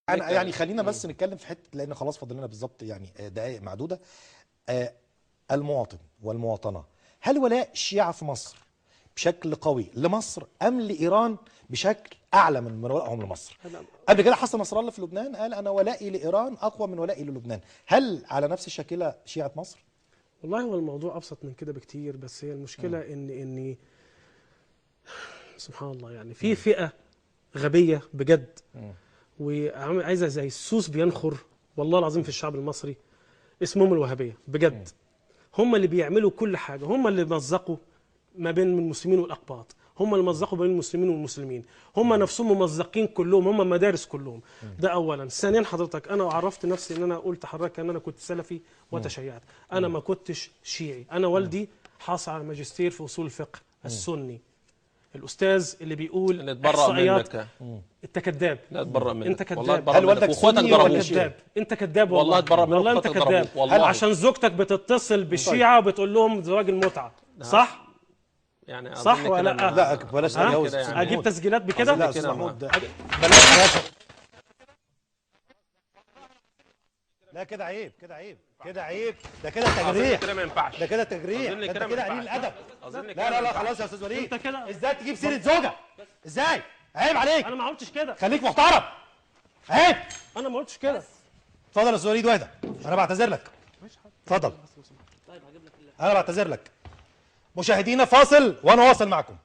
انا يعني خلينا بس نتكلم في حته، لان خلاص فاضل لنا بالظبط يعني دقائق معدوده. المواطن والمواطنه، هل ولاء الشيعة في مصر بشكل قوي لمصر ام لايران بشكل اعلى من ولائهم لمصر؟ قبل كده حسن نصر الله في لبنان قال انا ولائي لايران اقوى من ولائي للبنان، هل على نفس الشاكله شيعة مصر؟ والله هو الموضوع ابسط من كده بكتير، بس هي المشكله ان سبحان الله يعني في فئه غبيه بجد وعايزه زي السوس بينخر والله العظيم في الشعب المصري، اسمهم الوهابيه بجد. هم اللي بيعملوا كل حاجه، هم اللي مزقوا ما بين المسلمين والاقباط، هم اللي مزقوا بين المسلمين والمسلمين، هم نفسهم ممزقين كلهم، هم مدارس كلهم. ده اولا. ثانيا حضرتك انا عرفت نفسي ان انا قلت حضرتك ان انا كنت سلفي وتشيعت، انا ما كنتش شيعي. انا والدي حاصل على ماجستير في اصول الفقه السني، الاستاذ اللي بيقول اللي اتبرأ احصائيات. منك. انت كذاب، لا اتبرأ منك، انت كذاب. والله اتبرأ هل منك. والدك واخواتك سني ضربوك. ولا كذاب، انت كذاب والله اتبرأ منك، والله انت واخواتك كذاب. ضربوك والله. عشان زوجتك بتتصل بالشيعه وبتقول لهم زواج المتعه، صح؟ يعني صح ولا لا؟ لا بلاش تجاوز. يعني. اجيب تسجيلات بكده؟ لا كده استاذ محمود ما. بلاش. لا كده عيب، كده عيب، كده عيب، ده كده تجريح، كده ما ينفعش. ده كده تجريح، أظن ده كده انت ما كده قليل ينفعش. الادب. أظن لا كده لا ما لا ينفعش. خلاص يا استاذ وليد، انت كده ازاي تجيب سيره زوجه؟ ازاي؟ عيب عليك، انا ما عملتش كده، خليك محترم، عيب. انا ما قلتش كده. اتفضل يا استاذ وليد واهدى، انا بعتذر لك. اتفضل، انا بعتذر لك. مشاهدينا فاصل وانا واصل معكم.